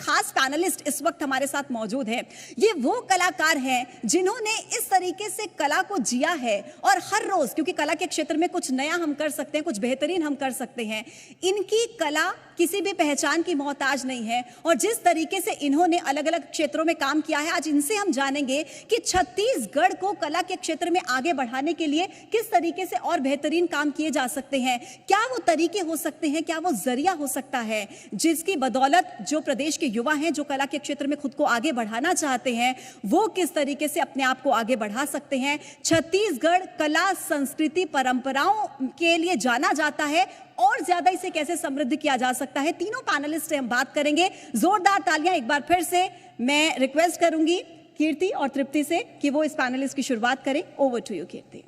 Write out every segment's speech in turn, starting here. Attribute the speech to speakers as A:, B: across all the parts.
A: खास पैनलिस्ट इस वक्त हमारे साथ मौजूद है। ये वो कलाकार हैं जिन्होंने इस तरीके से कला को जिया है और हर रोज, क्योंकि कला के क्षेत्र में कुछ नया हम कर सकते हैं, कुछ बेहतरीन हम कर सकते हैं, इनकी कला किसी भी पहचान की मोहताज नहीं है। और जिस तरीके से इन्होंने अलग अलग क्षेत्रों में काम किया है, आज इनसे हम जानेंगे कि छत्तीसगढ़ को कला के क्षेत्र में आगे बढ़ाने के लिए किस तरीके से और बेहतरीन काम किए जा सकते हैं, क्या वो तरीके हो सकते हैं, क्या वो जरिया हो सकता है जिसकी बदौलत जो प्रदेश के युवा हैं जो कला के क्षेत्र में खुद को आगे बढ़ाना चाहते हैं, वो किस तरीके से अपने आप को आगे बढ़ा सकते हैं। छत्तीसगढ़ कला, संस्कृति, परंपराओं के लिए जाना जाता है और ज्यादा इसे कैसे समृद्ध किया जा सकता है, तीनों पैनलिस्ट से हम बात करेंगे। जोरदार तालियां एक बार फिर से मैं रिक्वेस्ट करूंगी कीर्ति और तृप्ति से कि वो इस पैनलिस्ट की शुरुआत करें। ओवर टू यू कीर्ति।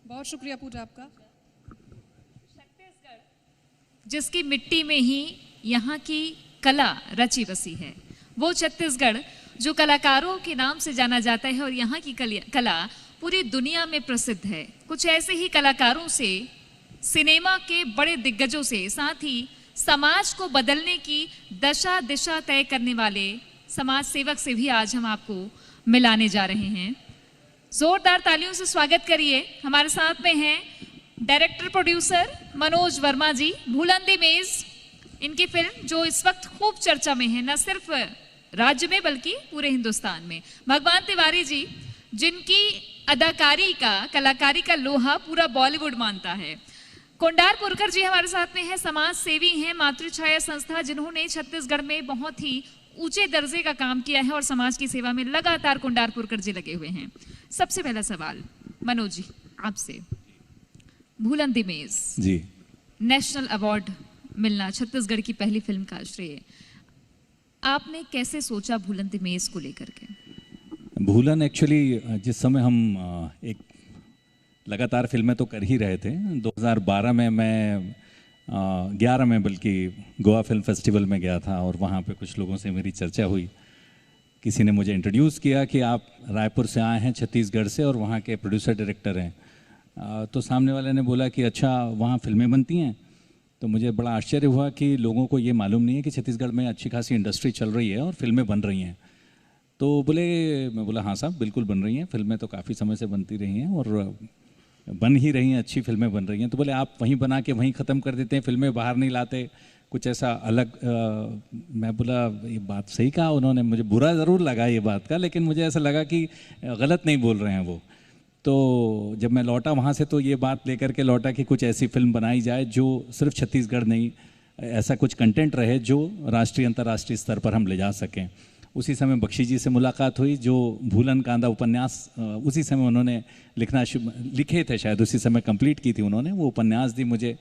B: बहुत शुक्रिया पूजा आपका।
C: छत्तीसगढ़ जिसकी मिट्टी में ही यहाँ की कला रची बसी है, वो छत्तीसगढ़ जो कलाकारों के नाम से जाना जाता है और यहाँ की कला पूरी दुनिया में प्रसिद्ध है। कुछ ऐसे ही कलाकारों से, सिनेमा के बड़े दिग्गजों से, साथ ही समाज को बदलने की दशा दिशा तय करने वाले समाज सेवक से भी आज हम आपको मिलाने जा रहे हैं। जोरदार तालियों से स्वागत करिए। हमारे साथ में हैं डायरेक्टर प्रोड्यूसर मनोज वर्मा जी, भूलंदी मेज। इनकी फिल्म जो इस वक्त खूब चर्चा में है, न सिर्फ राज्य में बल्कि पूरे हिंदुस्तान में। भगवान तिवारी जी, जिनकी अदाकारी का, कलाकारी का लोहा पूरा बॉलीवुड मानता है। कोंडारपुरकर जी हमारे साथ में है, समाज सेवी हैं, मातृछाया संस्था, जिन्होंने छत्तीसगढ़ में बहुत ही ऊंचे दर्जे का काम किया है और समाज की सेवा में लगातार कोंडारपुरकर जी लगे हुए हैं। सबसे पहला सवाल मनोज जी आपसे, भूलंदी मेज
D: जी,
C: नेशनल अवार्ड मिलना, छत्तीसगढ़ की पहली फिल्म का श्रेय, आपने कैसे सोचा भूलंदी मेज को लेकर के?
D: भूलन एक्चुअली जिस समय हम एक लगातार फिल्में तो कर ही रहे थे, 2012 में मैं 11 में बल्कि गोवा फिल्म फेस्टिवल में गया था और वहाँ पे कुछ लोगों से मेरी चर्चा हुई। किसी ने मुझे इंट्रोड्यूस किया कि आप रायपुर से आए हैं, छत्तीसगढ़ से, और वहाँ के प्रोड्यूसर डायरेक्टर हैं। तो सामने वाले ने बोला कि अच्छा वहाँ फिल्में बनती हैं। तो मुझे बड़ा आश्चर्य हुआ कि लोगों को ये मालूम नहीं है कि छत्तीसगढ़ में अच्छी खासी इंडस्ट्री चल रही है और फिल्में बन रही हैं। तो मैं बोला हाँ साहब बिल्कुल बन रही हैं, फिल्में तो काफ़ी समय से बनती रही हैं और बन ही रही हैं, अच्छी फिल्में बन रही हैं। तो बोले आप वहीं बना के वहीं ख़त्म कर देते हैं, फिल्में बाहर नहीं लाते, कुछ ऐसा अलग। मैं बोला ये बात सही कहा उन्होंने, मुझे बुरा ज़रूर लगा ये बात का, लेकिन मुझे ऐसा लगा कि गलत नहीं बोल रहे हैं वो। तो जब मैं लौटा वहाँ से तो ये बात लेकर के लौटा कि कुछ ऐसी फिल्म बनाई जाए जो सिर्फ छत्तीसगढ़ नहीं, ऐसा कुछ कंटेंट रहे जो राष्ट्रीय अंतर्राष्ट्रीय स्तर पर हम ले जा सकें। उसी समय बख्शी जी से मुलाकात हुई, जो भूलन कांदा उपन्यास उसी समय उन्होंने लिखे थे, शायद उसी समय कंप्लीट की थी उन्होंने, वो उपन्यास दी मुझे।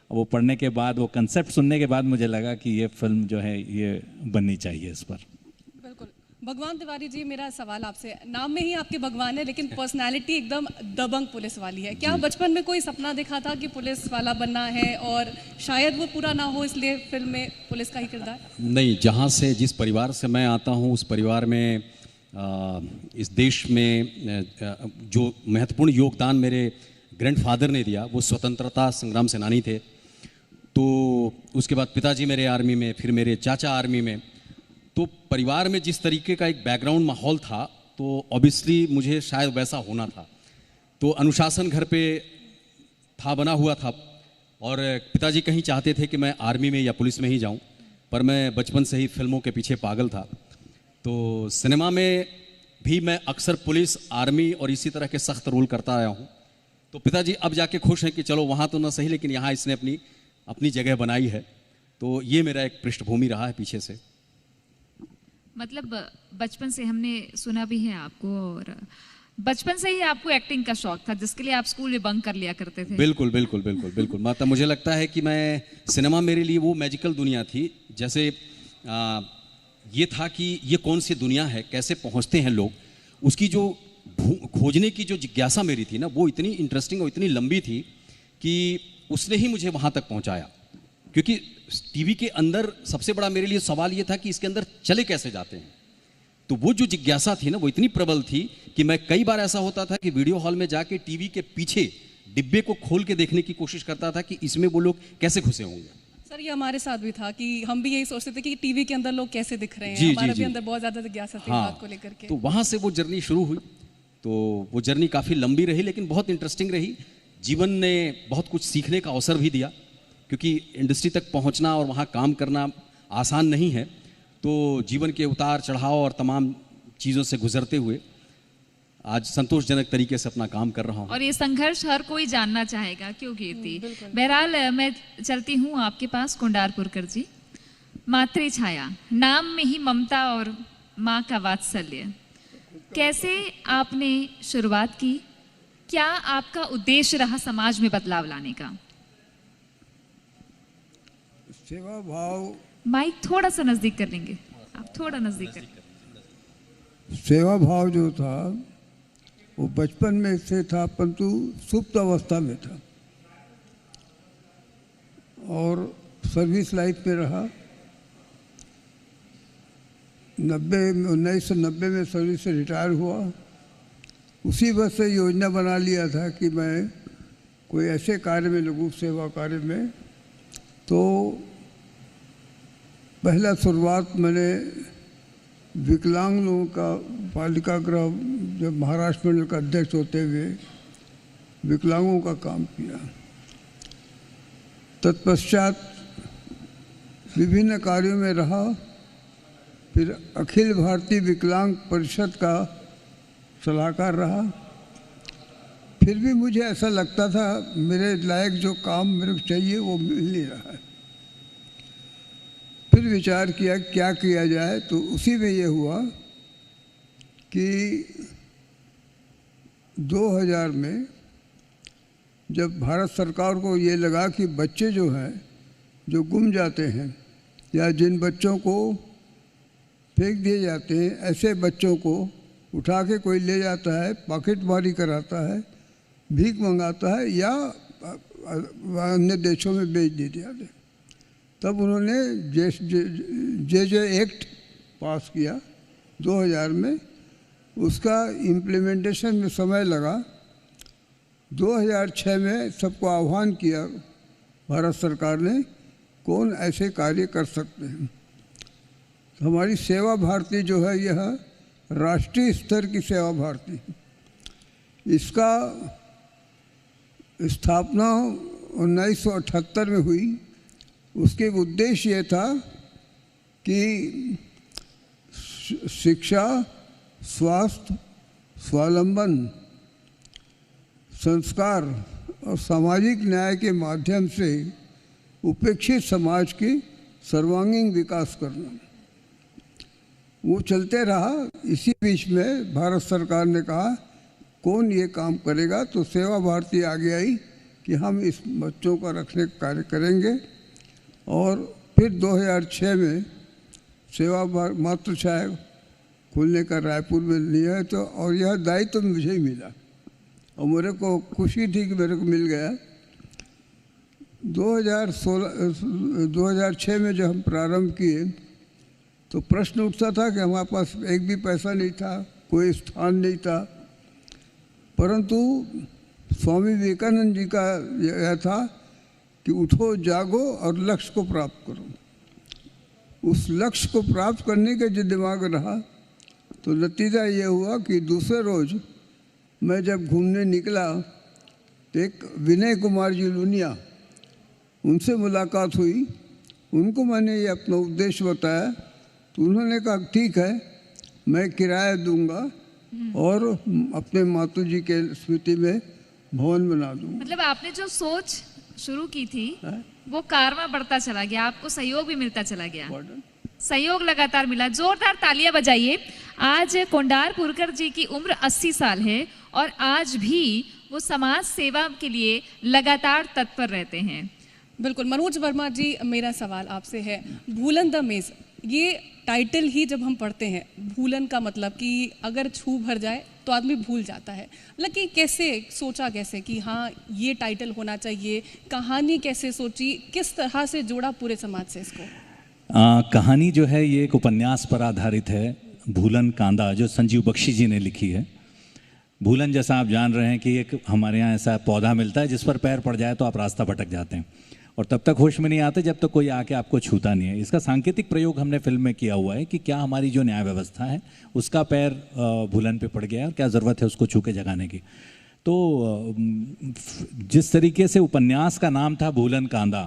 D: वो पढ़ने के बाद, वो कंसेप्ट सुनने के बाद मुझे लगा कि ये फिल्म जो है ये बननी चाहिए इस पर।
B: बिल्कुल। भगवान तिवारी जी, मेरा सवाल आपसे, नाम में ही आपके भगवान है लेकिन पर्सनालिटी एकदम दबंग पुलिस वाली है। क्या बचपन में कोई सपना देखा था कि पुलिस वाला बनना है और शायद वो पूरा ना हो, इसलिए फिल्म में पुलिस का ही किरदार?
E: नहीं, जहाँ से, जिस परिवार से मैं आता हूँ, उस परिवार में इस देश में जो महत्वपूर्ण योगदान मेरे ग्रैंडफादर ने दिया, वो स्वतंत्रता संग्राम सेनानी थे। तो उसके बाद पिताजी मेरे आर्मी में, फिर मेरे चाचा आर्मी में। तो परिवार में जिस तरीके का एक बैकग्राउंड माहौल था, तो ऑब्वियसली मुझे शायद वैसा होना था। तो अनुशासन घर पे था, बना हुआ था, और पिताजी कहीं चाहते थे कि मैं आर्मी में या पुलिस में ही जाऊं, पर मैं बचपन से ही फिल्मों के पीछे पागल था। तो सिनेमा में भी मैं अक्सर पुलिस, आर्मी और इसी तरह के सख्त रोल करता आया हूँ। तो पिताजी अब जाके खुश हैं कि चलो वहाँ तो ना सही, लेकिन यहाँ इसने अपनी जगह बनाई है। तो ये मेरा एक पृष्ठभूमि रहा है पीछे से।
C: मतलब बचपन से हमने सुना भी है आपको, और बचपन से ही आपको एक्टिंग का शौक था, जिसके लिए आप स्कूल में बंक कर लिया करते थे।
E: बिल्कुल बिल्कुल बिल्कुल बिल्कुल। मतलब मुझे लगता है कि मैं, सिनेमा मेरे लिए वो मैजिकल दुनिया थी। जैसे ये था कि ये कौन सी दुनिया है, कैसे पहुंचते हैं लोग, उसकी जो खोजने की जो जिज्ञासा मेरी थी ना, वो इतनी इंटरेस्टिंग और इतनी लंबी थी कि उसने ही मुझे वहाँ तक पहुँचाया। क्योंकि टीवी के अंदर सबसे बड़ा मेरे लिए सवाल ये था कि इसके अंदर चले कैसे जाते हैं। तो वो जो जिज्ञासा थी ना, वो इतनी प्रबल थी कि मैं कई बार ऐसा होता था कि वीडियो हॉल में जाके टीवी के पीछे डिब्बे को खोल के देखने की कोशिश करता था कि इसमें वो लोग कैसे घुसे होंगे।
B: सर ये हमारे साथ भी था कि हम भी यही सोचते थे कि टीवी के अंदर लोग कैसे दिख रहे हैं,
E: जी, जी,
B: हमारा भी
E: जी।
B: अंदर बहुत ज्यादा जिज्ञासा थी
E: हाँ,
B: बात को लेकर के।
E: तो वहाँ से वो जर्नी शुरू हुई। तो वो जर्नी काफ़ी लंबी रही लेकिन बहुत इंटरेस्टिंग रही। जीवन ने बहुत कुछ सीखने का अवसर भी दिया, क्योंकि इंडस्ट्री तक पहुँचना और वहाँ काम करना आसान नहीं है। तो जीवन के उतार चढ़ाव और तमाम चीज़ों से गुजरते हुए आज संतोषजनक तरीके से अपना काम कर रहा हूँ।
C: और ये संघर्ष हर कोई जानना चाहेगा, क्यों कीर्ति। बहरहाल मैं चलती हूँ आपके पास कुंडारपुरकर जी। मातृ छाया, नाम में ही ममता और माँ का वात्सल्य, कैसे आपने शुरुआत की, क्या आपका उद्देश्य रहा समाज में बदलाव लाने का?
F: सेवा भाव,
C: माइक थोड़ा सा नजदीक कर लेंगे आप, थोड़ा नजदीक कर।
F: सेवा भाव जो था वो बचपन में से था, परंतु सुप्त अवस्था में था और सर्विस लाइफ में रहा। 1990 में सर्विस से रिटायर हुआ। उसी वक्त से योजना बना लिया था कि मैं कोई ऐसे कार्य में लगूँ, सेवा कार्य में। तो पहला शुरुआत मैंने विकलांग लोगों का बालिका गृह, जब महाराष्ट्र मंडल का अध्यक्ष होते हुए विकलांगों का काम किया। तत्पश्चात विभिन्न कार्यों में रहा। फिर अखिल भारतीय विकलांग परिषद का सलाहकार रहा। फिर भी मुझे ऐसा लगता था मेरे लायक जो काम मेरे को चाहिए वो मिल नहीं रहा है। फिर विचार किया क्या किया जाए, तो उसी में ये हुआ कि 2000 में जब भारत सरकार को ये लगा कि बच्चे जो हैं जो गुम जाते हैं या जिन बच्चों को फेंक दिए जाते हैं, ऐसे बच्चों को उठा के कोई ले जाता है, पॉकेटमारी कराता है, भीख मंगाता है या अन्य देशों में बेच दिए जाते हैं। तब उन्होंने जे एक्ट पास किया 2000 में। उसका इम्प्लीमेंटेशन में समय लगा। 2006 में सबको आह्वान किया भारत सरकार ने, कौन ऐसे कार्य कर सकते हैं। तो हमारी सेवा भारती जो है यह राष्ट्रीय स्तर की सेवा भारती, इसका स्थापना 1978 में हुई। उसके उद्देश्य ये था कि शिक्षा, स्वास्थ्य, स्वावलंबन, संस्कार और सामाजिक न्याय के माध्यम से उपेक्षित समाज की सर्वांगीण विकास करना। वो चलते रहा। इसी बीच में भारत सरकार ने कहा कौन ये काम करेगा, तो सेवा भारती आगे आई कि हम इस बच्चों का रखने का कार्य करेंगे। और फिर 2006 में सेवा मातृ छाया खोलने का रायपुर में लिया है। तो और यह दायित्व तो मुझे ही मिला और मेरे को खुशी थी कि मेरे को मिल गया। 2006 में जब हम प्रारंभ किए तो प्रश्न उठता था कि हमारे पास एक भी पैसा नहीं था, कोई स्थान नहीं था, परंतु स्वामी विवेकानंद जी का यह था कि उठो, जागो और लक्ष्य को प्राप्त करो। उस लक्ष्य को प्राप्त करने के जो दिमाग रहा, तो नतीजा ये हुआ कि दूसरे रोज मैं जब घूमने निकला तो एक विनय कुमार जी लुनिया, उनसे मुलाकात हुई। उनको मैंने ये अपना उद्देश्य बताया तो उन्होंने कहा ठीक है, मैं किराया दूंगा और अपने मातू जी के स्मृति में भवन बना दूंगा।
C: मतलब आपने जो सोच शुरू की थी वो कारवां बढ़ता चला गया, आपको सहयोग भी मिलता चला गया, सहयोग लगातार मिला। जोरदार तालियां बजाइए। आज कुंडारपुरकर जी की उम्र 80 साल है और आज भी वो समाज सेवा के लिए लगातार तत्पर रहते हैं।
B: बिल्कुल। मनोज वर्मा जी, मेरा सवाल आपसे है, भूलन द मेज, ये टाइटल ही जब हम पढ़ते हैं, भूलन का मतलब कि अगर छू भर जाए तो आदमी भूल जाता है। मतलब कि कैसे सोचा, कैसे कि हाँ ये टाइटल होना चाहिए, कहानी कैसे सोची, किस तरह से जोड़ा पूरे समाज से इसको?
D: कहानी जो है ये एक उपन्यास पर आधारित है, भूलन कांदा, जो संजीव बख्शी जी ने लिखी है। भूलन, जैसा आप जान रहे हैं कि एक हमारे यहाँ ऐसा पौधा मिलता है जिस पर पैर पड़ जाए तो आप रास्ता भटक जाते हैं, और तब तक होश में नहीं आते जब तक कोई आके आपको छूता नहीं है। इसका सांकेतिक प्रयोग हमने फिल्म में किया हुआ है कि क्या हमारी जो न्याय व्यवस्था है उसका पैर भूलन पे पड़ गया है और क्या ज़रूरत है उसको छू के जगाने की। तो जिस तरीके से उपन्यास का नाम था भूलन कांदा,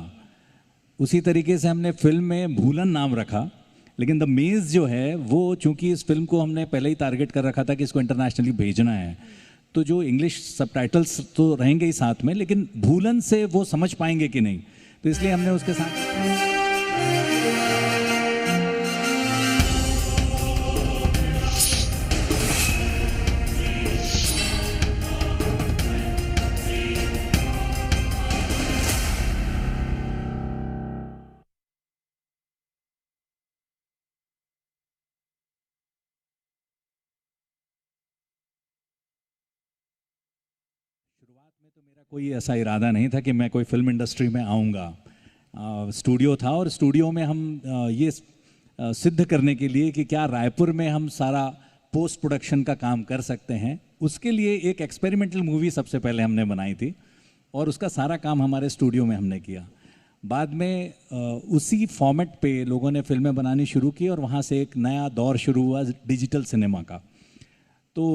D: उसी तरीके से हमने फिल्म में भूलन नाम रखा, लेकिन द मेज जो है वो चूंकि इस फिल्म को हमने पहले ही टारगेट कर रखा था कि इसको इंटरनेशनली भेजना है, तो जो इंग्लिश सबटाइटल्स तो रहेंगे ही साथ में, लेकिन भूलन से वो समझ पाएंगे कि नहीं, तो इसलिए हमने उसके साथ कोई ऐसा इरादा नहीं था कि मैं कोई फिल्म इंडस्ट्री में आऊँगा। स्टूडियो था और स्टूडियो में हम ये सिद्ध करने के लिए कि क्या रायपुर में हम सारा पोस्ट प्रोडक्शन का काम कर सकते हैं, उसके लिए एक एक्सपेरिमेंटल मूवी सबसे पहले हमने बनाई थी और उसका सारा काम हमारे स्टूडियो में हमने किया। बाद में उसी फॉर्मेट पे लोगों ने फिल्में बनानी शुरू की और वहाँ से एक नया दौर शुरू हुआ डिजिटल सिनेमा का। तो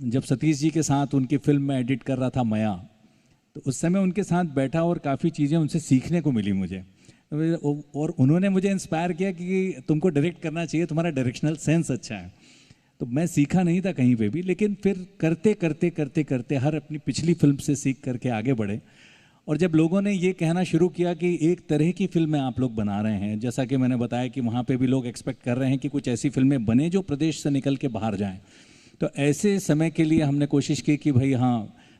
D: जब सतीश जी के साथ उनकी फिल्म में एडिट कर रहा था मया, तो उस समय उनके साथ बैठा और काफ़ी चीज़ें उनसे सीखने को मिली मुझे, और उन्होंने मुझे इंस्पायर किया कि तुमको डायरेक्ट करना चाहिए, तुम्हारा डायरेक्शनल सेंस अच्छा है। तो मैं सीखा नहीं था कहीं पे भी, लेकिन फिर करते करते करते करते हर अपनी पिछली फिल्म से सीख करके आगे बढ़े। और जब लोगों ने ये कहना शुरू किया कि एक तरह की फिल्में आप लोग बना रहे हैं, जैसा कि मैंने बताया कि वहाँ पे भी लोग एक्सपेक्ट कर रहे हैं कि कुछ ऐसी फिल्में बने जो प्रदेश से निकल के बाहर जाएं, तो ऐसे समय के लिए हमने कोशिश की कि भाई हाँ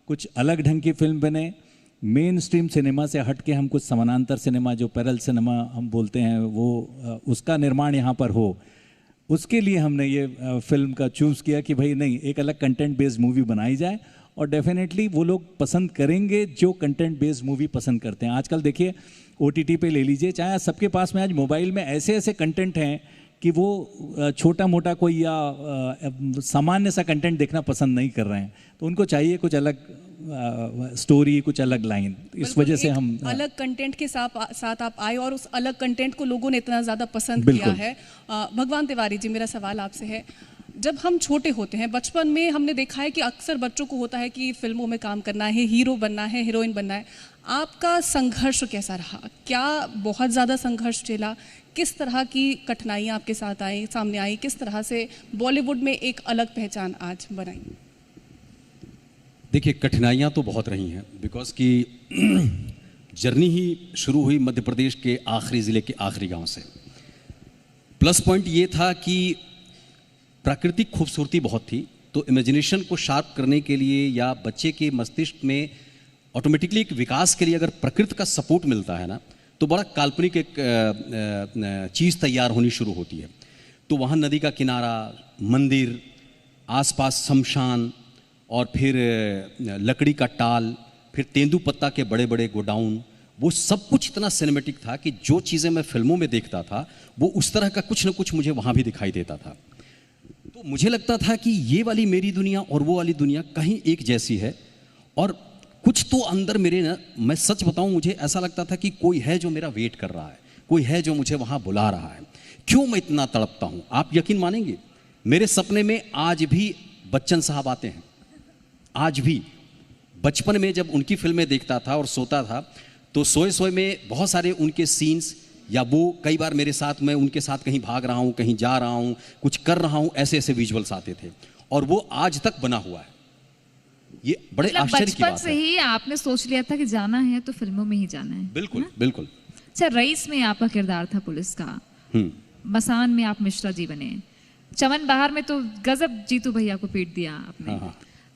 D: कुछ अलग ढंग की फिल्म बने, मेन स्ट्रीम सिनेमा से हट के हम कुछ समानांतर सिनेमा जो पैरेलल सिनेमा हम बोलते हैं वो उसका निर्माण यहाँ पर हो। उसके लिए हमने ये फिल्म का चूज़ किया कि भाई नहीं, एक अलग कंटेंट बेस्ड मूवी बनाई जाए और डेफिनेटली वो लोग पसंद करेंगे जो कंटेंट बेस्ड मूवी पसंद करते हैं। आजकल देखिए OTT पे ले लीजिए, चाहे सबके पास में आज मोबाइल में ऐसे ऐसे कंटेंट हैं कि वो छोटा मोटा कोई या सामान्य सा कंटेंट देखना पसंद नहीं कर रहे हैं, तो उनको चाहिए कुछ अलग स्टोरी, कुछ अलग लाइन। इस वजह से हम
B: अलग कंटेंट के साथ आप आए और उस अलग कंटेंट को लोगों ने इतना ज़्यादा पसंद किया है। भगवान तिवारी जी, मेरा सवाल आपसे है, जब हम छोटे होते हैं, बचपन में हमने देखा है कि अक्सर बच्चों को होता है कि फिल्मों में काम करना है, हीरो बनना है, हीरोइन बनना है। आपका संघर्ष कैसा रहा? क्या बहुत ज़्यादा संघर्ष झेला? किस तरह की कठिनाइयाँ आपके साथ आई, सामने आई? किस तरह से बॉलीवुड में एक अलग पहचान आज बनाई?
E: देखिए, कठिनाइयाँ तो बहुत रही हैं, बिकॉज कि जर्नी ही शुरू हुई मध्य प्रदेश के आखिरी ज़िले के आखिरी गांव से। प्लस पॉइंट ये था कि प्राकृतिक खूबसूरती बहुत थी, तो इमेजिनेशन को शार्प करने के लिए या बच्चे के मस्तिष्क में ऑटोमेटिकली एक विकास के लिए अगर प्रकृति का सपोर्ट मिलता है ना, तो बड़ा काल्पनिक एक चीज़ तैयार होनी शुरू होती है। तो वहाँ नदी का किनारा, मंदिर, आसपास शमशान, और फिर लकड़ी का टाल, फिर तेंदुपत्ता के बड़े बड़े गोडाउन, वो सब कुछ इतना सिनेमेटिक था कि जो चीज़ें मैं फिल्मों में देखता था वो उस तरह का कुछ न कुछ मुझे वहाँ भी दिखाई देता था। तो मुझे लगता था कि ये वाली मेरी दुनिया और वो वाली दुनिया कहीं एक जैसी है, और कुछ तो अंदर मेरे ना, मैं सच बताऊं, मुझे ऐसा लगता था कि कोई है जो मेरा वेट कर रहा है, कोई है जो मुझे वहाँ बुला रहा है। क्यों मैं इतना तड़पता हूँ? आप यकीन मानेंगे, मेरे सपने में आज भी बच्चन साहब आते हैं। आज भी बचपन में जब उनकी फिल्में देखता था और सोता था, तो सोए सोए में बहुत सारे उनके सीन्स, या वो कई बार मेरे साथ, मैं उनके साथ कहीं भाग रहा हूँ, कहीं जा रहा हूँ, कुछ कर रहा हूँ, ऐसे ऐसे विजुअल्स आते थे, और वो आज तक बना हुआ है। ये बड़े आश्चर्य की बात है।
C: बचपन से ही आपने सोच लिया था कि जाना है तो फिल्मों में ही जाना है?
E: बिल्कुल बिल्कुल।
C: अच्छा, रईस में आपका किरदार था पुलिस का, मसान में आप मिश्रा जी बने, चमन बहार में तो गजब जीतू भैया को पीट दिया आपने।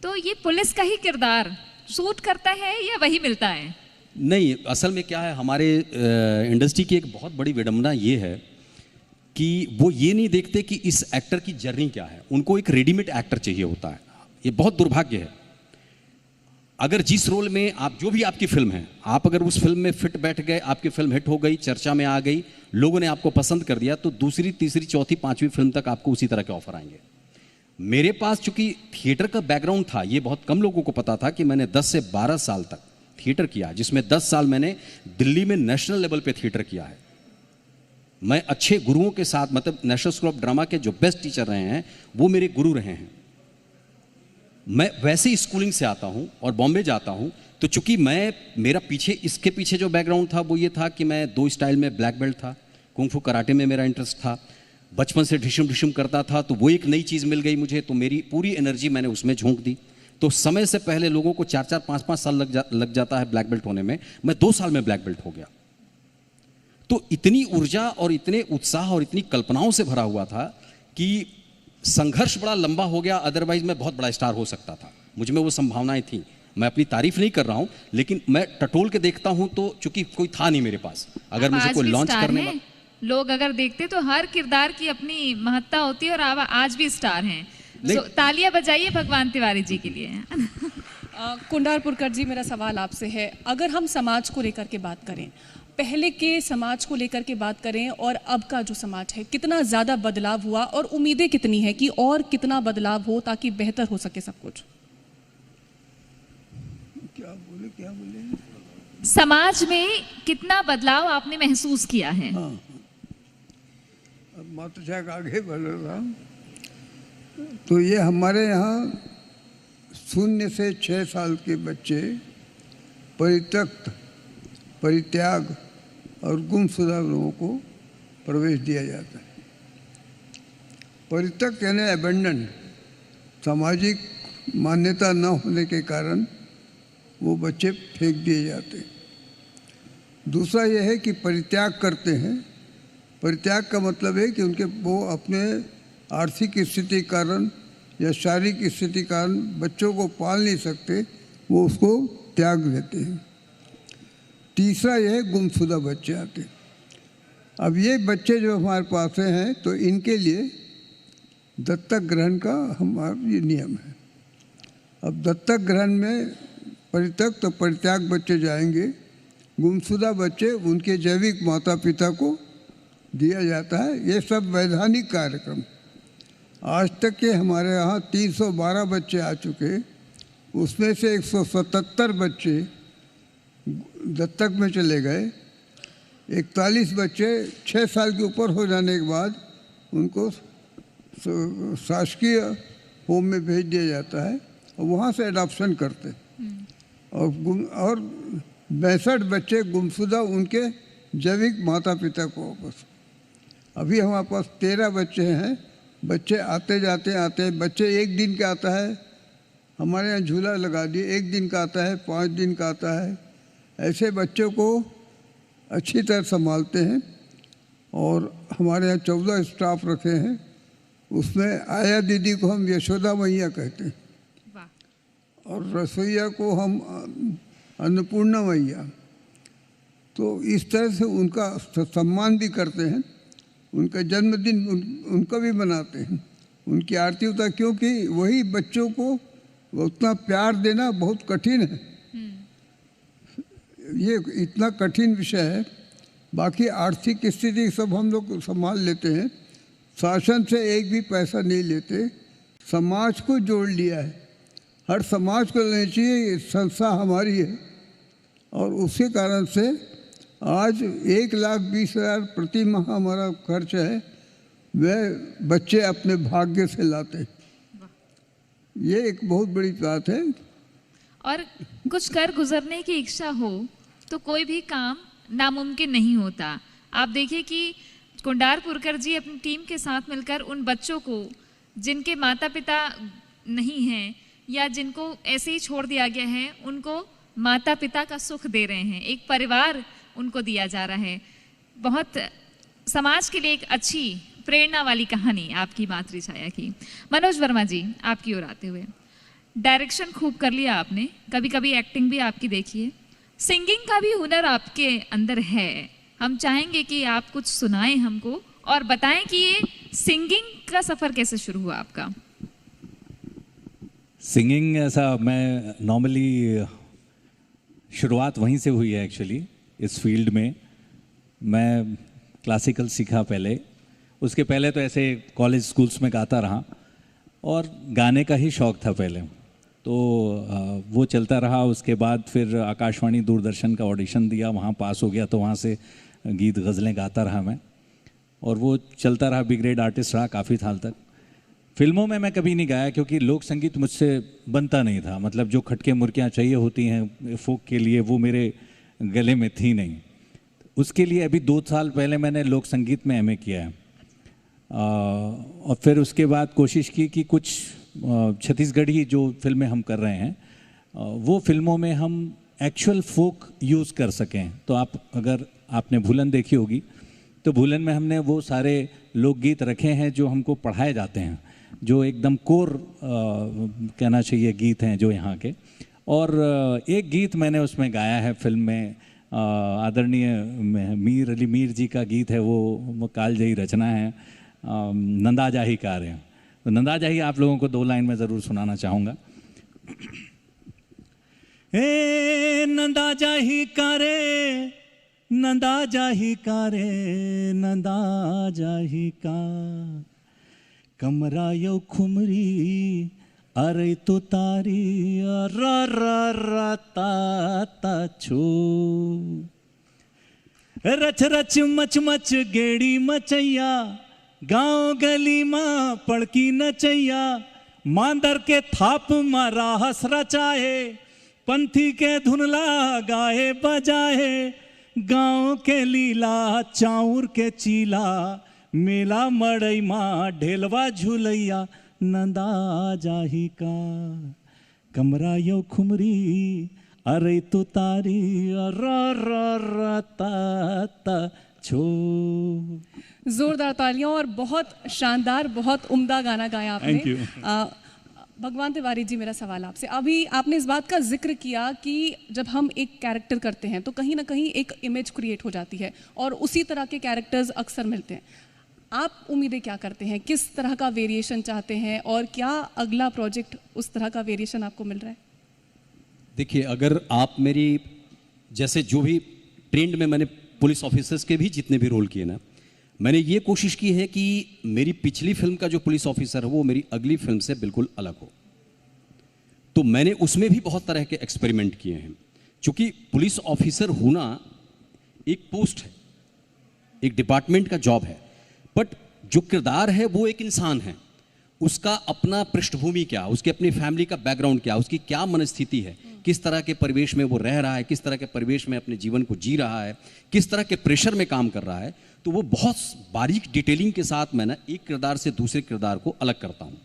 C: तो ये पुलिस का ही किरदार सूट करता है या वही मिलता है?
E: नहीं, असल में क्या है, हमारे इंडस्ट्री की एक बहुत बड़ी विडंबना ये है कि वो ये नहीं देखते कि इस एक्टर की जर्नी क्या है, उनको एक रेडीमेड एक्टर चाहिए होता है। ये बहुत दुर्भाग्य है। अगर जिस रोल में आप, जो भी आपकी फिल्म है, आप अगर उस फिल्म में फिट बैठ गए, आपकी फिल्म हिट हो गई, चर्चा में आ गई, लोगों ने आपको पसंद कर दिया, तो दूसरी, तीसरी, चौथी, पांचवी फिल्म तक आपको उसी तरह के ऑफर आएंगे। मेरे पास चूंकि थिएटर का बैकग्राउंड था, ये बहुत कम लोगों को पता था कि मैंने 10 से 12 साल तक थिएटर किया, जिसमें 10 साल मैंने दिल्ली में नेशनल लेवल पे थिएटर किया है। मैं अच्छे गुरुओं के साथ, मतलब नेशनल स्कूल ऑफ ड्रामा के जो बेस्ट टीचर रहे हैं वो मेरे गुरु रहे हैं। मैं वैसे ही स्कूलिंग से आता हूं और बॉम्बे जाता हूं, तो चूंकि मेरा इसके पीछे जो बैकग्राउंड था वो ये था कि मैं 2 स्टाइल में ब्लैक बेल्ट था, कुंग फू कराटे में मेरा इंटरेस्ट था, बचपन से ढिशुम ढिशुम करता था, तो वो एक नई चीज़ मिल गई मुझे, तो मेरी पूरी एनर्जी मैंने उसमें झोंक दी। तो समय से पहले लोगों को 4-4, 5-5 साल लग जाता है ब्लैक बेल्ट होने में, मैं 2 साल में ब्लैक बेल्ट हो गया। तो इतनी ऊर्जा और इतने उत्साह और इतनी कल्पनाओं से भरा हुआ था कि संघर्ष बड़ा लंबा हो गया, अदरवाइज मैं बहुत बड़ा स्टार हो सकता था, मुझ में वो संभावनाएं थी। मैं अपनी तारीफ नहीं कर रहा हूं, लेकिन मैं टटोल के देखता हूं तो चूंकि कोई था नहीं मेरे पास, अगर मुझे कोई लॉन्च करने
C: लोग अगर देखते तो हर किरदार की अपनी महत्ता होती है, और आप आज भी स्टार हैं। तालियां बजाइए भगवान तिवारी जी के लिए।
B: कुंडारपुरकर जी, मेरा सवाल आपसे है, अगर हम समाज को लेकर के बात करें, पहले के समाज को लेकर के बात करें और अब का जो समाज है, कितना ज़्यादा बदलाव हुआ और उम्मीदें कितनी है कि और कितना बदलाव हो ताकि बेहतर हो सके सब कुछ?
F: क्या बोले
C: समाज में कितना बदलाव आपने महसूस किया है?
F: हाँ, अब मातृशा का आगे बढ़ रहा हूँ, तो ये हमारे यहाँ 0 से 6 साल के बच्चे परित्यक्त, परित्याग और गुमशुदा लोगों को प्रवेश दिया जाता है। परित्यक्त यानी अबेंडन, सामाजिक मान्यता न होने के कारण वो बच्चे फेंक दिए जाते हैं। दूसरा यह है कि परित्याग करते हैं। परित्याग का मतलब है कि वो अपने आर्थिक स्थिति कारण या शारीरिक स्थिति कारण बच्चों को पाल नहीं सकते, वो उसको त्याग देते हैं। तीसरा यह है गुमशुदा बच्चे आते हैं। अब ये बच्चे जो हमारे पास हैं, तो इनके लिए दत्तक ग्रहण का हमारा ये नियम है। अब दत्तक ग्रहण में परित्यक्त तो परित्याग बच्चे जाएंगे, गुमशुदा बच्चे उनके जैविक माता पिता को दिया जाता है। ये सब वैधानिक कार्यक्रम। आज तक के हमारे यहाँ 312 बच्चे आ चुके, उसमें से 177 बच्चे दत्तक में चले गए। 41 बच्चे 6 साल के ऊपर हो जाने के बाद उनको शासकीय होम में भेज दिया जाता है और वहाँ से एडॉप्शन करते। और 62 बच्चे गुमशुदा उनके जैविक माता पिता को वापस। अभी हमारे पास 13 बच्चे हैं। बच्चे आते जाते आते, बच्चे 1 दिन का आता है, हमारे यहाँ झूला लगा दिए, 1 दिन का आता है, 5 दिन का आता है। ऐसे बच्चों को अच्छी तरह संभालते हैं। और हमारे यहाँ 14 स्टाफ रखे हैं, उसमें आया दीदी को हम यशोदा मैया कहते हैं और रसोईया को हम अन्नपूर्णा मैया। तो इस तरह से उनका सम्मान भी करते हैं, उनका जन्मदिन उनका भी मनाते हैं, उनकी आरती होता है, क्योंकि वही बच्चों को उतना प्यार देना बहुत कठिन है। ये इतना कठिन विषय है। बाकी आर्थिक स्थिति सब हम लोग संभाल लेते हैं, शासन से एक भी पैसा नहीं लेते, समाज को जोड़ लिया है। हर समाज को लेना चाहिए, संस्था हमारी है। और उसके कारण से आज 1,20,000 प्रति माह हमारा खर्च है, वह बच्चे अपने भाग्य से लाते। ये एक बहुत बड़ी बात है।
C: और कुछ कर गुजरने की इच्छा हो तो कोई भी काम नामुमकिन नहीं होता। आप देखिए कि कुंडारपुरकर जी अपनी टीम के साथ मिलकर उन बच्चों को जिनके माता पिता नहीं हैं या जिनको ऐसे ही छोड़ दिया गया है, उनको माता पिता का सुख दे रहे हैं, एक परिवार उनको दिया जा रहा है। बहुत समाज के लिए एक अच्छी प्रेरणा वाली कहानी आपकी मातृ छाया की। मनोज वर्मा जी, आपकी ओर आते हुए, डायरेक्शन खूब कर लिया आपने, कभी कभी एक्टिंग भी आपकी देखिए, सिंगिंग का भी हुनर आपके अंदर है। हम चाहेंगे कि आप कुछ सुनाएं हमको और बताएं कि ये सिंगिंग का सफर कैसे शुरू हुआ आपका।
D: सिंगिंग ऐसा मैं नॉर्मली शुरुआत वहीं से हुई है एक्चुअली। इस फील्ड में मैं क्लासिकल सीखा पहले, उसके पहले तो ऐसे कॉलेज स्कूल्स में गाता रहा और गाने का ही शौक़ था पहले। तो वो चलता रहा। उसके बाद फिर आकाशवाणी दूरदर्शन का ऑडिशन दिया, वहाँ पास हो गया, तो वहाँ से गीत गज़लें गाता रहा मैं, और वो चलता रहा, बी ग्रेड आर्टिस्ट रहा काफ़ी साल तक। फिल्मों में मैं कभी नहीं गाया क्योंकि लोक संगीत मुझसे बनता नहीं था, मतलब जो खटके मुर्कियाँ चाहिए होती हैं फोक के लिए वो मेरे गले में थी नहीं। उसके लिए अभी 2 साल पहले मैंने लोक संगीत में एमए किया है, और फिर उसके बाद कोशिश की कि कुछ छत्तीसगढ़ी जो फिल्में हम कर रहे हैं वो फिल्मों में हम एक्चुअल फोक यूज़ कर सकें। तो आप अगर आपने भूलन देखी होगी तो भूलन में हमने वो सारे लोकगीत रखे हैं जो हमको पढ़ाए जाते हैं, जो एकदम कोर कहना चाहिए गीत हैं जो यहाँ के। और एक गीत मैंने उसमें गाया है फिल्म में, आदरणीय मीर अली मीर जी का गीत है, वो कालजयी रचना है, नंदा जाही कार है। तो नंदा जाही आप लोगों को 2 लाइन में ज़रूर सुनाना चाहूँगा। ए नंदा जाही कारे, नंदा जाही कारे, नंदा जाही का, कमरा यो खुमरी अरे तो तारी रा रा रा ता ता छो, रच रच मच मच गेड़ी मचैया, गांव गली माँ पड़की नचैया, मांदर के थाप मारा हस रचाए, पंथी के धुनला गाए बजाए, गांव के लीला चाउर के चीला, मेला मड़ई माँ ढेलवा झूलैया, नंदा जाही का, कमरा यो खुमरी अरे तो तारी रा रा रा ता ता छो।
B: जोरदार तालियां और बहुत शानदार, बहुत उम्दा गाना गाया आपने।
D: Thank you.
B: भगवान तिवारी जी, मेरा सवाल आपसे, अभी आपने इस बात का जिक्र किया कि जब हम एक कैरेक्टर करते हैं तो कहीं ना कहीं एक इमेज क्रिएट हो जाती है और उसी तरह के कैरेक्टर्स अक्सर मिलते हैं। आप उम्मीदें क्या करते हैं, किस तरह का वेरिएशन चाहते हैं, और क्या अगला प्रोजेक्ट उस तरह का वेरिएशन आपको मिल रहा है?
E: देखिए, अगर आप मेरी जैसे जो भी ट्रेंड में मैंने पुलिस ऑफिसर्स के भी जितने भी रोल किए ना, मैंने ये कोशिश की है कि मेरी पिछली फिल्म का जो पुलिस ऑफिसर है वो मेरी अगली फिल्म से बिल्कुल अलग हो। तो मैंने उसमें भी बहुत तरह के एक्सपेरिमेंट किए हैं, क्योंकि पुलिस ऑफिसर होना एक पोस्ट है, एक डिपार्टमेंट का जॉब है, बट जो किरदार है वो एक इंसान है, उसका अपना पृष्ठभूमि क्या, उसके अपनी फैमिली का बैकग्राउंड क्या, उसकी क्या मनस्थिति है, किस तरह के परिवेश में वो रह रहा है, किस तरह के परिवेश में अपने जीवन को जी रहा है, किस तरह के प्रेशर में काम कर रहा है। तो वो बहुत बारीक डिटेलिंग के साथ मैं ना एक किरदार से दूसरे किरदार को अलग करता हूँ।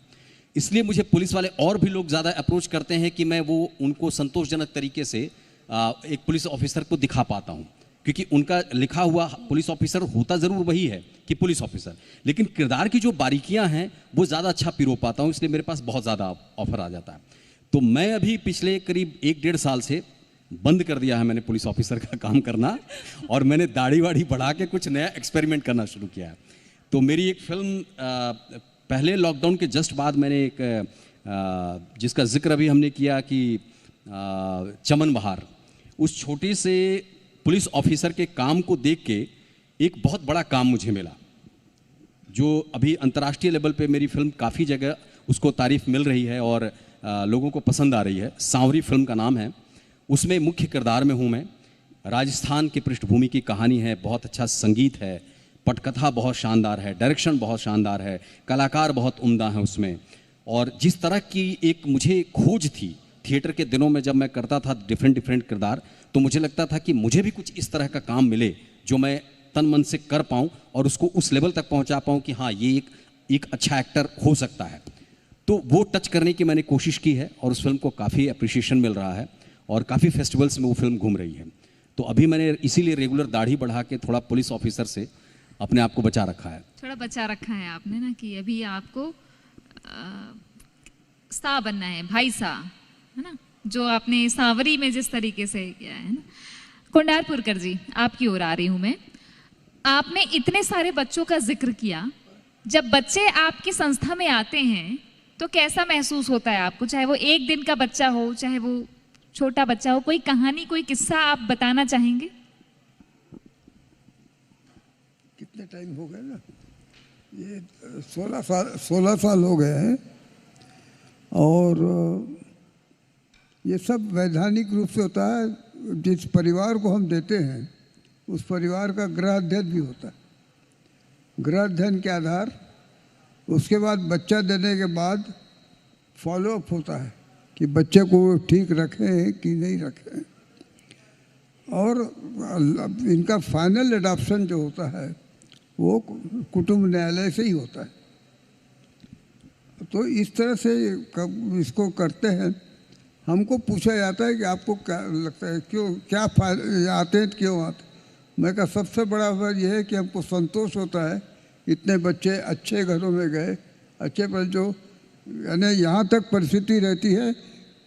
E: इसलिए मुझे पुलिस वाले और भी लोग ज़्यादा अप्रोच करते हैं कि मैं वो उनको संतोषजनक तरीके से एक पुलिस ऑफिसर को दिखा पाता हूँ, क्योंकि उनका लिखा हुआ पुलिस ऑफिसर होता ज़रूर वही है कि पुलिस ऑफिसर, लेकिन किरदार की जो बारीकियां हैं वो ज़्यादा अच्छा पिरो पाता हूँ, इसलिए मेरे पास बहुत ज़्यादा ऑफर आ जाता है। तो मैं अभी पिछले करीब 1-1.5 साल से बंद कर दिया है मैंने पुलिस ऑफिसर का काम करना, और मैंने दाढ़ी वाड़ी बढ़ा के कुछ नया एक्सपेरिमेंट करना शुरू किया है। तो मेरी एक फिल्म पहले लॉकडाउन के जस्ट बाद मैंने एक जिसका जिक्र अभी हमने किया कि चमन बहार, उस छोटे से पुलिस ऑफिसर के काम को देख के एक बहुत बड़ा काम मुझे मिला, जो अभी अंतर्राष्ट्रीय लेवल पे मेरी फिल्म काफ़ी जगह उसको तारीफ मिल रही है और लोगों को पसंद आ रही है। सांवरी फिल्म का नाम है, उसमें मुख्य किरदार में हूँ मैं। राजस्थान की पृष्ठभूमि की कहानी है, बहुत अच्छा संगीत है, पटकथा बहुत शानदार है, डायरेक्शन बहुत शानदार है, कलाकार बहुत उम्दा हैं उसमें। और जिस तरह की एक मुझे खोज थी थिएटर के दिनों में जब मैं करता था डिफरेंट किरदार, तो मुझे लगता था कि मुझे भी कुछ इस तरह का काम मिले जो मैं तन मन से कर पाऊँ और उसको उस लेवल तक पहुँचा पाऊँ कि हाँ ये एक अच्छा एक्टर हो सकता है। तो वो टच करने की मैंने कोशिश की है और उस फिल्म को काफ़ी अप्रिशिएशन मिल रहा है और काफ़ी फेस्टिवल्स में वो फिल्म घूम रही है। तो अभी मैंने इसीलिए रेगुलर दाढ़ी बढ़ा के थोड़ा पुलिस ऑफिसर से अपने आप को बचा रखा है।
C: थोड़ा बचा रखा है आपने ना, कि अभी आपको सा बनना है, भाई सा, है ना, जो आपने सांवरी में जिस तरीके से किया है ना। कुंडारपुरकर जी, आपकी ओर आ रही हूँ मैं। आपने इतने सारे बच्चों का जिक्र किया, जब बच्चे आपकी संस्था में आते हैं तो कैसा महसूस होता है आपको? चाहे वो 1 दिन का बच्चा हो, चाहे वो छोटा बच्चा हो, कोई कहानी, कोई किस्सा आप बताना चाहेंगे?
F: कितने टाइम हो गए ना, ये 16 साल हो गए हैं। और ये सब वैधानिक रूप से होता है। जिस परिवार को हम देते हैं उस परिवार का गृह अध्ययन भी होता है। गृह अध्ययन के आधार, उसके बाद बच्चा देने के बाद फॉलोअप होता है कि बच्चे को ठीक रखें कि नहीं रखें, और इनका फाइनल एडॉप्शन जो होता है वो कुटुंब न्यायालय से ही होता है। तो इस तरह से इसको करते हैं। हमको पूछा जाता है कि आपको क्या लगता है, क्यों क्या आते हैं, क्यों आते हैं? मैं कहा सबसे बड़ा बात यह है कि हमको संतोष होता है इतने बच्चे अच्छे घरों में गए, अच्छे पर जो यानी यहाँ तक परिस्थिति रहती है,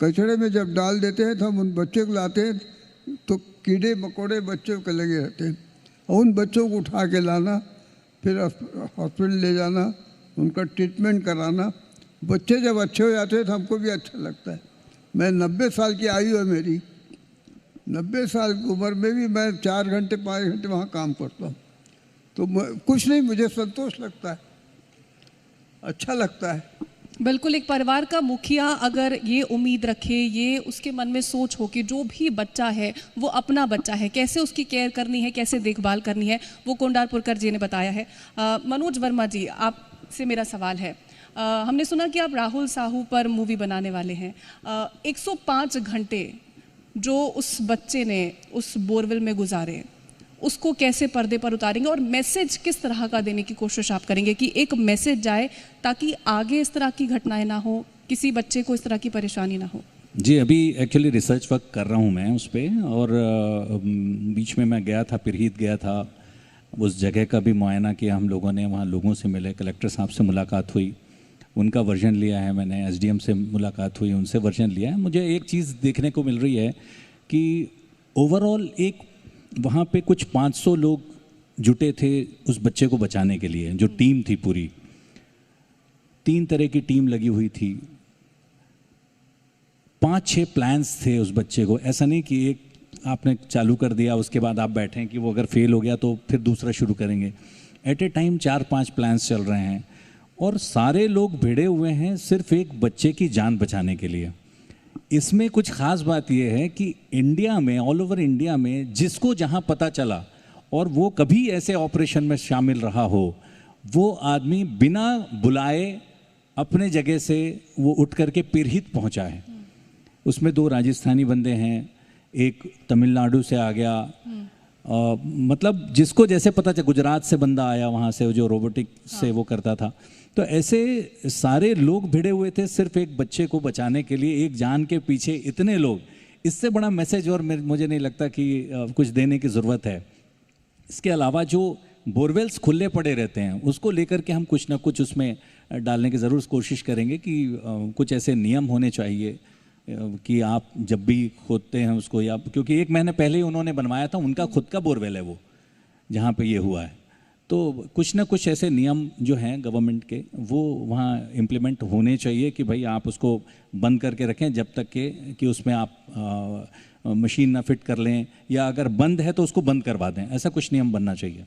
F: कचड़े में जब डाल देते हैं तो हम उन बच्चों को लाते हैं तो कीड़े मकोड़े बच्चों के लगे रहते हैं, और उन बच्चों को उठा के लाना, फिर हॉस्पिटल ले जाना, उनका ट्रीटमेंट कराना। बच्चे जब अच्छे हो जाते हैं तो हमको भी अच्छा लगता है। मैं 90 साल की आयु है मेरी, 90 साल की उम्र में भी मैं 4 घंटे 5 घंटे वहाँ काम करता हूँ, तो कुछ नहीं, मुझे संतोष लगता है, अच्छा लगता है।
B: बिल्कुल, एक परिवार का मुखिया अगर ये उम्मीद रखे, ये उसके मन में सोच हो कि जो भी बच्चा है वो अपना बच्चा है, कैसे उसकी केयर करनी है, कैसे देखभाल करनी है, वो कोंडारपुरकर जी ने बताया है। मनोज वर्मा जी, आपसे मेरा सवाल है, हमने सुना कि आप राहुल साहू पर मूवी बनाने वाले हैं। 105 घंटे जो उस बच्चे ने उस बोरवेल में गुजारे, उसको कैसे पर्दे पर उतारेंगे, और मैसेज किस तरह का देने की कोशिश आप करेंगे कि एक मैसेज जाए ताकि आगे इस तरह की घटनाएं ना हो, किसी बच्चे को इस तरह की परेशानी ना हो?
D: जी, अभी एक्चुअली रिसर्च वर्क कर रहा हूँ मैं उस पर, और बीच में मैं गया था, पिरहीत गया था, उस जगह का भी मुआयना किया हम लोगों ने, वहाँ लोगों से मिले, कलेक्टर साहब से मुलाकात हुई, उनका वर्जन लिया है मैंने, एसडीएम से मुलाकात हुई, उनसे वर्जन लिया है। मुझे एक चीज़ देखने को मिल रही है कि ओवरऑल एक वहाँ पे कुछ 500 लोग जुटे थे उस बच्चे को बचाने के लिए, जो टीम थी पूरी, 3 तरह की टीम लगी हुई थी, 5-6 प्लान्स थे उस बच्चे को। ऐसा नहीं कि एक आपने चालू कर दिया उसके बाद आप बैठे कि वो अगर फेल हो गया तो फिर दूसरा शुरू करेंगे। एट ए टाइम 4-5 प्लान्स चल रहे हैं, और सारे लोग भिड़े हुए हैं सिर्फ एक बच्चे की जान बचाने के लिए। इसमें कुछ ख़ास बात यह है कि इंडिया में, ऑल ओवर इंडिया में, जिसको जहां पता चला और वो कभी ऐसे ऑपरेशन में शामिल रहा हो, वो आदमी बिना बुलाए अपने जगह से वो उठ करके पिरहित पहुंचा है। उसमें 2 राजस्थानी बंदे हैं, एक तमिलनाडु से आ गया, मतलब जिसको जैसे पता चला, गुजरात से बंदा आया वहाँ से जो रोबोटिक से वो करता था। तो ऐसे सारे लोग भिड़े हुए थे सिर्फ एक बच्चे को बचाने के लिए, एक जान के पीछे इतने लोग। इससे बड़ा मैसेज और मुझे नहीं लगता कि कुछ देने की ज़रूरत है। इसके अलावा जो बोरवेल्स खुले पड़े रहते हैं उसको लेकर के हम कुछ ना कुछ उसमें डालने की ज़रूर कोशिश करेंगे कि कुछ ऐसे नियम होने चाहिए कि आप जब भी खोदते हैं उसको, या क्योंकि 1 महीने पहले ही उन्होंने बनवाया था, उनका खुद का बोरवेल है वो जहाँ पे ये हुआ है, तो कुछ ना कुछ ऐसे नियम जो हैं गवर्नमेंट के वो वहाँ इम्प्लीमेंट होने चाहिए कि भाई आप उसको बंद करके रखें जब तक के कि उसमें आप मशीन ना फिट कर लें, या अगर बंद है तो उसको बंद करवा दें। ऐसा कुछ नियम बनना चाहिए।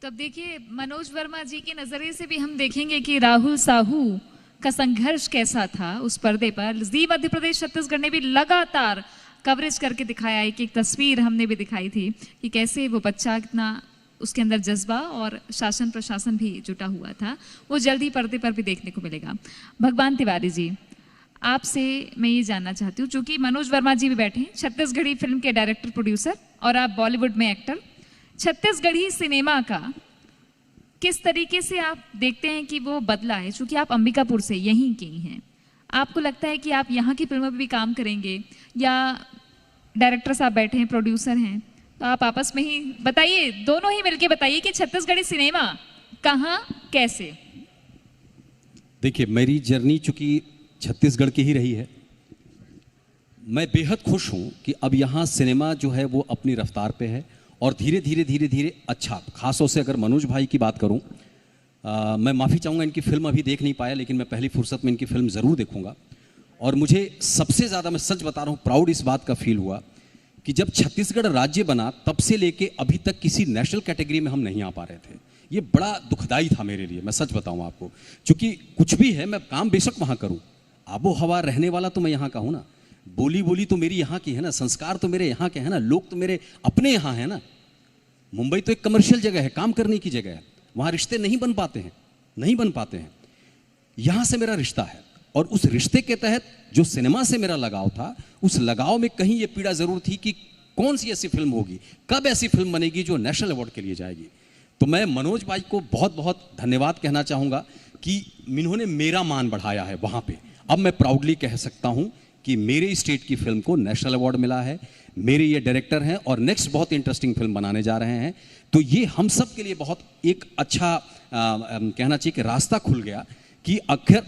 C: तब देखिए, मनोज वर्मा जी के नज़रिए से भी हम देखेंगे कि राहुल साहू का संघर्ष कैसा था उस पर्दे पर। जी मध्य प्रदेश छत्तीसगढ़ ने भी लगातार कवरेज करके दिखाया है, कि एक तस्वीर हमने भी दिखाई थी कि कैसे वो बच्चा कितना उसके अंदर जज्बा और शासन प्रशासन भी जुटा हुआ था। वो जल्दी पर्दे पर भी देखने को मिलेगा। भगवान तिवारी जी, आपसे मैं ये जानना चाहती हूँ, चूँकि मनोज वर्मा जी भी बैठे हैं, छत्तीसगढ़ी फिल्म के डायरेक्टर प्रोड्यूसर, और आप बॉलीवुड में एक्टर, छत्तीसगढ़ी सिनेमा का किस तरीके से आप देखते हैं कि वो बदला है? चूँकि आप अंबिकापुर से, यहीं के ही हैं, आपको लगता है कि आप यहाँ की फिल्मों में भी काम करेंगे, या डायरेक्टर साहब बैठे हैं, प्रोड्यूसर हैं, तो आप आपस में ही बताइए, दोनों ही मिलके बताइए कि छत्तीसगढ़ी सिनेमा कहाँ कैसे?
E: देखिए, मेरी जर्नी चूंकि छत्तीसगढ़ की ही रही है, मैं बेहद खुश हूँ कि अब यहाँ सिनेमा जो है वो अपनी रफ्तार पे है, और धीरे धीरे अच्छा, खासतौर से अगर मनोज भाई की बात करूँ, मैं माफ़ी चाहूँगा, इनकी फिल्म अभी देख नहीं पाया, लेकिन मैं पहली फुर्सत में इनकी फिल्म ज़रूर देखूँगा। और मुझे सबसे ज़्यादा, मैं सच बता रहा हूँ, प्राउड इस बात का फील हुआ कि जब छत्तीसगढ़ राज्य बना तब से लेके अभी तक किसी नेशनल कैटेगरी में हम नहीं आ पा रहे थे। ये बड़ा दुखदाई था मेरे लिए, मैं सच बताऊं आपको, क्योंकि कुछ भी है, मैं काम बेशक वहाँ करूं, आबो हवा रहने वाला तो मैं यहाँ का हूँ ना, बोली बोली तो मेरी यहाँ की है ना, संस्कार तो मेरे यहाँ के हैं ना, लोग तो मेरे अपने यहाँ हैं ना। मुंबई तो एक कमर्शियल जगह है, काम करने की जगह है, वहाँ रिश्ते नहीं बन पाते हैं, नहीं बन पाते हैं। यहाँ से मेरा रिश्ता है, और उस रिश्ते के तहत जो सिनेमा से मेरा लगाव था, उस लगाव में कहीं ये पीड़ा जरूर थी कि कौन सी ऐसी फिल्म होगी, कब ऐसी फिल्म बनेगी जो नेशनल अवार्ड के लिए जाएगी। तो मैं मनोज भाई को बहुत बहुत धन्यवाद कहना चाहूँगा कि इन्होंने मेरा मान बढ़ाया है वहाँ पे। अब मैं प्राउडली कह सकता हूँ कि मेरे स्टेट की फिल्म को नेशनल अवार्ड मिला है, मेरे ये डायरेक्टर हैं और नेक्स्ट बहुत इंटरेस्टिंग फिल्म बनाने जा रहे हैं। तो ये हम सब के लिए बहुत एक अच्छा कहना चाहिए कि रास्ता खुल गया कि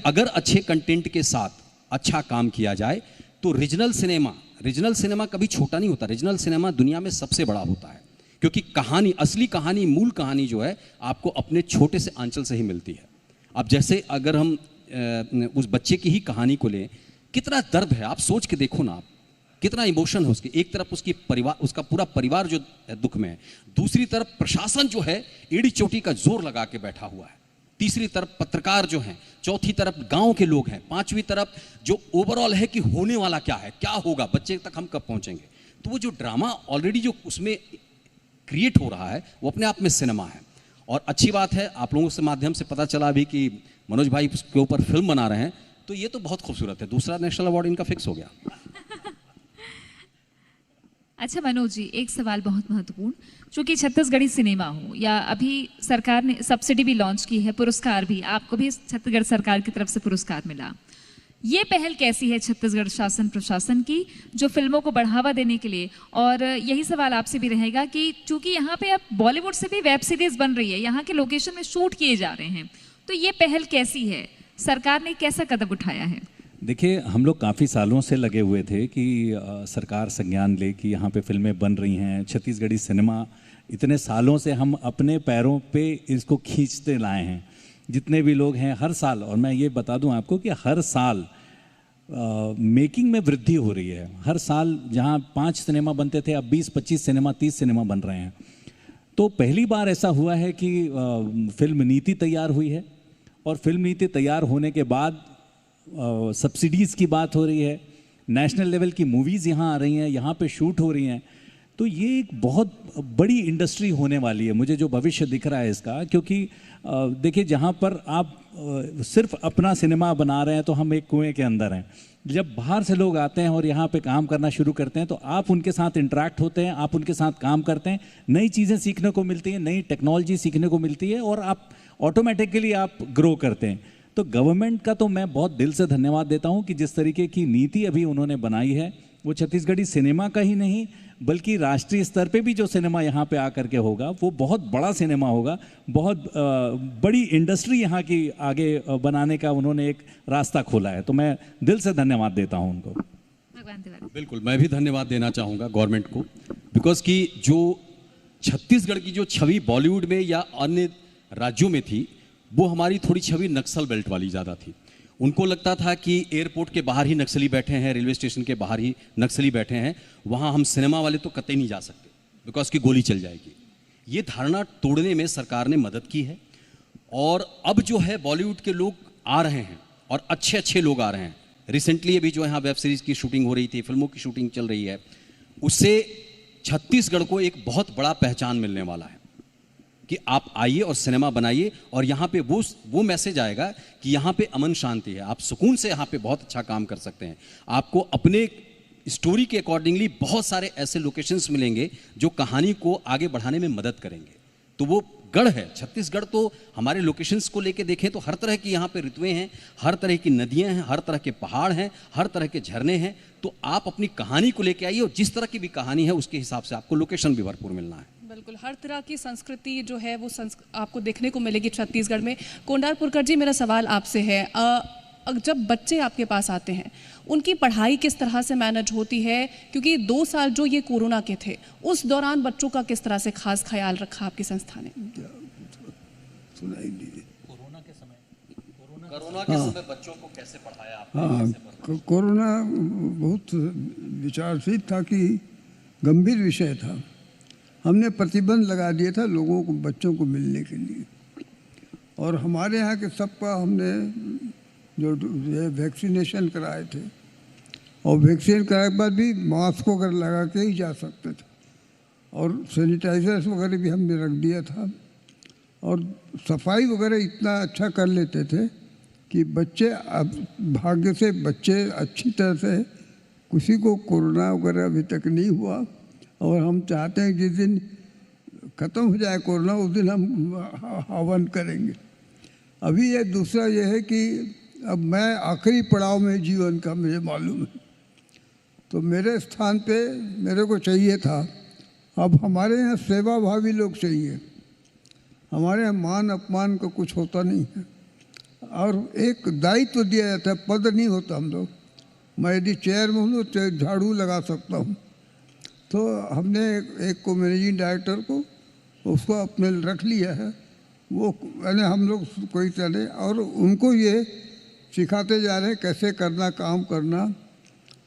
E: अगर अच्छे कंटेंट के साथ अच्छा काम किया जाए तो रीजनल सिनेमा कभी छोटा नहीं होता। रीजनल सिनेमा दुनिया में सबसे बड़ा होता है, क्योंकि कहानी, असली कहानी, मूल कहानी जो है आपको अपने छोटे से आंचल से ही मिलती है। अब जैसे अगर हम उस बच्चे की ही कहानी को लें, कितना दर्द है, आप सोच के देखो ना, आप कितना इमोशन है उसके। एक तरफ उसकी परिवार, उसका पूरा परिवार जो दुख में है, दूसरी तरफ प्रशासन जो है एड़ी चोटी का जोर लगा के बैठा हुआ है, तीसरी तरफ पत्रकार जो हैं, चौथी तरफ गांव के लोग हैं, पांचवी तरफ जो ओवरऑल है कि होने वाला क्या है, क्या होगा, बच्चे तक हम कब पहुंचेंगे। तो वो जो ड्रामा ऑलरेडी जो उसमें क्रिएट हो रहा है वो अपने आप में सिनेमा है। और अच्छी बात है, आप लोगों से माध्यम से पता चला भी कि मनोज भाई उसके ऊपर फिल्म बना रहे हैं, तो ये तो बहुत खूबसूरत है। दूसरा नेशनल अवार्ड इनका फिक्स हो गया।
C: अच्छा मनोज जी, एक सवाल बहुत महत्वपूर्ण, चूंकि छत्तीसगढ़ी सिनेमा हो या अभी सरकार ने सब्सिडी भी लॉन्च की है, पुरस्कार भी, आपको भी छत्तीसगढ़ सरकार की तरफ से पुरस्कार मिला, ये पहल कैसी है छत्तीसगढ़ शासन प्रशासन की जो फिल्मों को बढ़ावा देने के लिए? और यही सवाल आपसे भी रहेगा कि चूंकि यहाँ पे अब बॉलीवुड से भी वेब सीरीज बन रही है, यहाँ के लोकेशन में शूट किए जा रहे हैं, तो ये पहल कैसी है, सरकार ने कैसा कदम उठाया है?
D: देखिए, हम लोग काफ़ी सालों से लगे हुए थे कि सरकार संज्ञान ले कि यहाँ पे फिल्में बन रही हैं। छत्तीसगढ़ी सिनेमा इतने सालों से हम अपने पैरों पे इसको खींचते लाए हैं। जितने भी लोग हैं हर साल, और मैं ये बता दूं आपको कि हर साल मेकिंग में वृद्धि हो रही है। हर साल जहाँ 5 सिनेमा बनते थे, अब 20, 25 सिनेमा, 30 सिनेमा बन रहे हैं। तो पहली बार ऐसा हुआ है कि फिल्म नीति तैयार हुई है, और फिल्म नीति तैयार होने के बाद सब्सिडीज़ की बात हो रही है, नेशनल लेवल की मूवीज़ यहाँ आ रही हैं, यहाँ पे शूट हो रही हैं। तो ये एक बहुत बड़ी इंडस्ट्री होने वाली है, मुझे जो भविष्य दिख रहा है इसका। क्योंकि देखिए, जहाँ पर आप सिर्फ अपना सिनेमा बना रहे हैं तो हम एक कुएं के अंदर हैं। जब बाहर से लोग आते हैं और यहाँ पे काम करना शुरू करते हैं तो आप उनके साथ इंटरेक्ट होते हैं, आप उनके साथ काम करते हैं, नई चीज़ें सीखने को मिलती हैं, नई टेक्नोलॉजी सीखने को मिलती है, और आप ऑटोमेटिकली आप ग्रो करते हैं। तो गवर्नमेंट का तो मैं बहुत दिल से धन्यवाद देता हूं कि जिस तरीके की नीति अभी उन्होंने बनाई है, वो छत्तीसगढ़ी सिनेमा का ही नहीं बल्कि राष्ट्रीय स्तर पे भी जो सिनेमा यहाँ पे आकर के होगा वो बहुत बड़ा सिनेमा होगा। बहुत बड़ी इंडस्ट्री यहाँ की आगे बनाने का उन्होंने एक रास्ता खोला है। तो मैं दिल से धन्यवाद देता हूँ उनको।
C: भगवान तिवारी।
E: बिल्कुल, मैं भी धन्यवाद देना चाहूँगा गवर्नमेंट को, बिकॉज कि जो छत्तीसगढ़ की जो छवि बॉलीवुड में या अन्य राज्यों में थी, वो हमारी थोड़ी छवि नक्सल बेल्ट वाली ज़्यादा थी। उनको लगता था कि एयरपोर्ट के बाहर ही नक्सली बैठे हैं, रेलवे स्टेशन के बाहर ही नक्सली बैठे हैं, वहाँ हम सिनेमा वाले तो कतई नहीं जा सकते बिकॉज की गोली चल जाएगी। ये धारणा तोड़ने में सरकार ने मदद की है, और अब जो है बॉलीवुड के लोग आ रहे हैं और अच्छे अच्छे लोग आ रहे हैं। रिसेंटली अभी जो यहाँ वेब सीरीज़ की शूटिंग हो रही थी, फिल्मों की शूटिंग चल रही है, उससे छत्तीसगढ़ को एक बहुत बड़ा पहचान मिलने वाला है कि आप आइए और सिनेमा बनाइए, और यहाँ पे वो मैसेज आएगा कि यहाँ पे अमन शांति है, आप सुकून से यहाँ पे बहुत अच्छा काम कर सकते हैं। आपको अपने स्टोरी के अकॉर्डिंगली बहुत सारे ऐसे लोकेशंस मिलेंगे जो कहानी को आगे बढ़ाने में मदद करेंगे। तो वो गढ़ है छत्तीसगढ़। तो हमारे लोकेशंस को लेके देखें तो हर तरह की यहाँ पे ऋतुएं हैं, हर तरह की नदियाँ हैं, हर तरह के पहाड़ हैं, हर तरह के झरने हैं। तो आप अपनी कहानी को लेके आइए, और जिस तरह की भी कहानी है उसके हिसाब से आपको लोकेशन भी भरपूर मिलना है।
B: बिल्कुल, हर तरह की संस्कृति जो है वो आपको देखने को मिलेगी छत्तीसगढ़ में। कोंडार पुरकर जी, मेरा सवाल आपसे है, जब बच्चे आपके पास आते हैं उनकी पढ़ाई किस तरह से मैनेज होती है? क्योंकि 2 साल जो ये कोरोना के थे, उस दौरान बच्चों का किस तरह से खास ख्याल रखा आपकी संस्था ने?
F: सुनाई दीजिए।
E: कोरोना के समय बच्चों को कैसे पढ़ाया आपने?
F: हाँ, कोरोना बहुत विचारशील था कि गंभीर विषय था। हमने प्रतिबंध लगा दिया था लोगों को, बच्चों को मिलने के लिए, और हमारे यहाँ के सबका हमने जो वैक्सीनेशन कराए थे, और वैक्सीन कराने के बाद भी मास्क वगैरह लगा के ही जा सकते थे, और सैनिटाइजर्स वगैरह भी हमने रख दिया था, और सफाई वगैरह इतना अच्छा कर लेते थे कि बच्चे, अब भाग्य से बच्चे अच्छी तरह से, किसी को कोरोना वगैरह अभी तक नहीं हुआ, और हम चाहते हैं जिस दिन ख़त्म हो जाए कोरोना उस दिन हम हवन करेंगे। अभी ये दूसरा ये है कि अब मैं आखिरी पड़ाव में जीवन का, मुझे मालूम है, तो मेरे स्थान पे मेरे को चाहिए था, अब हमारे यहाँ सेवाभावी लोग चाहिए, हमारे यहाँ मान अपमान का कुछ होता नहीं है, और एक दायित्व दिया जाता है, पद नहीं होता हम लोग। मैं यदि चेयर में हूँ तो झाड़ू लगा सकता हूँ, तो हमने एक को मैनेजिंग डायरेक्टर को उसको अपने रख लिया है, वो यानी हम लोग कोई चले, और उनको ये सिखाते जा रहे हैं कैसे करना, काम करना।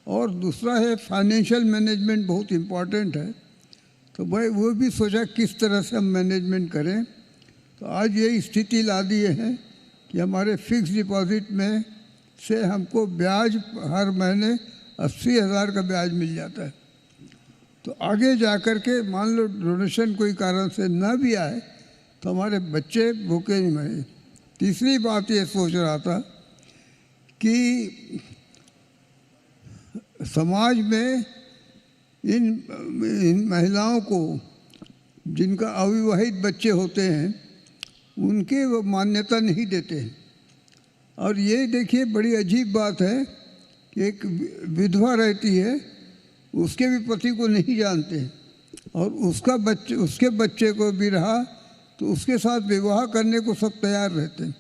F: और दूसरा है फाइनेंशियल मैनेजमेंट, बहुत इम्पॉर्टेंट है, तो भाई वो भी सोचा किस तरह से हम मैनेजमेंट करें। तो आज ये स्थिति ला दिए हैं कि हमारे फिक्स डिपॉजिट में से हमको ब्याज हर महीने 80,000 का ब्याज मिल जाता है। तो आगे जा कर के मान लो डोनेशन कोई कारण से न भी आए तो हमारे बच्चे भूखे नहीं मरे। तीसरी बात ये सोच रहा था कि समाज में इन महिलाओं को जिनका अविवाहित बच्चे होते हैं उनके वो मान्यता नहीं देते हैं। और ये देखिए बड़ी अजीब बात है कि एक विधवा रहती है, उसके भी पति को नहीं जानते, और उसके बच्चे को भी रहा तो उसके साथ विवाह करने को सब तैयार रहते हैं,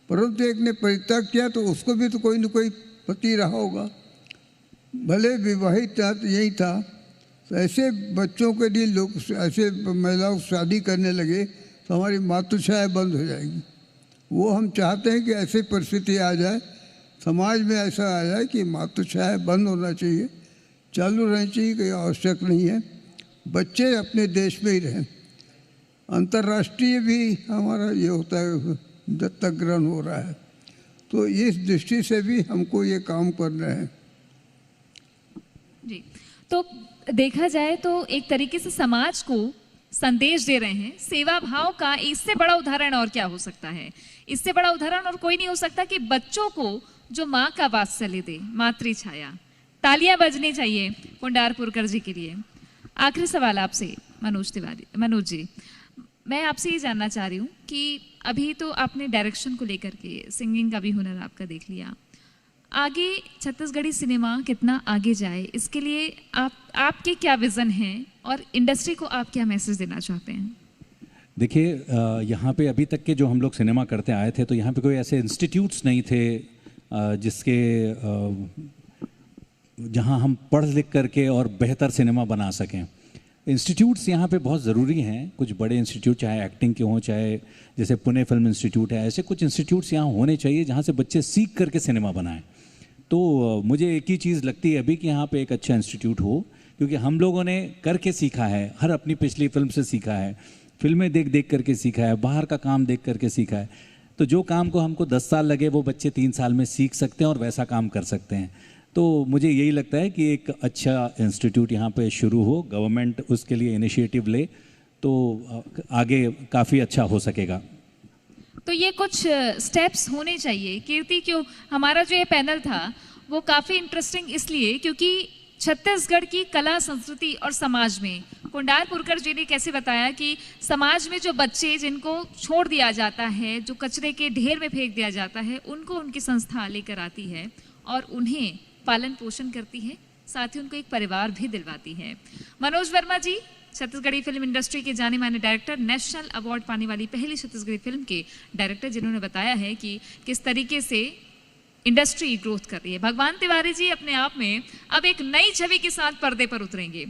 F: परंतु एक ने परित्याग किया तो उसको भी तो कोई न कोई पति रहा होगा, भले विवाहित यही था। तो ऐसे बच्चों के लिए लोग, ऐसे महिलाओं शादी करने लगे तो हमारी मातृछाया बंद हो जाएगी। वो हम चाहते हैं कि ऐसी परिस्थिति आ जाए, समाज में ऐसा आ जाए कि मातृछाया बंद होना चाहिए, चालू रहनी चाहिए, कोई आवश्यक नहीं है, बच्चे अपने देश में ही रहें। अंतर्राष्ट्रीय भी हमारा ये होता है, दत्तक ग्रहण हो रहा है, तो इस दृष्टि से भी हमको ये काम करना है।
C: जी, तो देखा जाए तो एक तरीके से समाज को संदेश दे रहे हैं सेवा भाव का। इससे बड़ा उदाहरण और क्या हो सकता है? इससे बड़ा उदाहरण और कोई नहीं हो सकता कि बच्चों को जो माँ का वात्सल्य दे, मातृ छाया। तालियां बजनी चाहिए कुंडारपुरकर जी के लिए। आखिरी सवाल आपसे मनोज जी, मैं आपसे ये जानना चाह रही हूँ कि अभी तो आपने डायरेक्शन को लेकर के, सिंगिंग का भी हुनर आपका देख लिया, आगे छत्तीसगढ़ी सिनेमा कितना आगे जाए इसके लिए आपके क्या विजन है और इंडस्ट्री को आप क्या मैसेज देना चाहते हैं?
D: देखिए, यहाँ पे अभी तक के जो हम लोग सिनेमा करते आए थे तो यहाँ पे कोई ऐसे इंस्टीट्यूट्स नहीं थे जिसके जहाँ हम पढ़ लिख करके और बेहतर सिनेमा बना सकें। इंस्टीट्यूट्स यहाँ पे बहुत ज़रूरी हैं, कुछ बड़े इंस्टीट्यूट, चाहे एक्टिंग के हों, चाहे जैसे पुणे फिल्म इंस्टीट्यूट है, ऐसे कुछ इंस्टीट्यूट्स यहाँ होने चाहिए जहाँ से बच्चे सीख करके सिनेमा बनाएं। तो मुझे एक ही चीज़ लगती है अभी कि यहाँ पे एक अच्छा इंस्टीट्यूट हो, क्योंकि हम लोगों ने करके सीखा है, हर अपनी पिछली फिल्म से सीखा है, फिल्में देख देख करके सीखा है, बाहर का काम देख करके सीखा है। तो जो काम को हमको 10 साल लगे वो बच्चे 3 साल में सीख सकते हैं और वैसा काम कर सकते हैं। तो मुझे यही लगता है कि एक अच्छा इंस्टीट्यूट यहाँ पे शुरू हो, गवर्नमेंट उसके लिए इनिशिएटिव ले तो आगे काफ़ी अच्छा हो सकेगा।
C: तो ये कुछ स्टेप्स होने चाहिए। कीर्ति, क्यों हमारा जो ये पैनल था वो काफ़ी इंटरेस्टिंग इसलिए क्योंकि छत्तीसगढ़ की कला, संस्कृति और समाज में कुंडारपुरकर जी ने कैसे बताया कि समाज में जो बच्चे जिनको छोड़ दिया जाता है, जो कचरे के ढेर में फेंक दिया जाता है, उनको उनकी संस्था लेकर आती है और उन्हें पालन पोषण करती है, साथ ही उनको एक परिवार भी दिलवाती है। मनोज वर्मा जी, छत्तीसगढ़ी फिल्म इंडस्ट्री के जाने माने डायरेक्टर, नेशनल अवार्ड पाने वाली पहली छत्तीसगढ़ी फिल्म के डायरेक्टर, जिन्होंने बताया है कि किस तरीके से इंडस्ट्री ग्रोथ कर रही है। भगवान तिवारी जी अपने आप में अब एक नई छवि के साथ पर्दे पर उतरेंगे।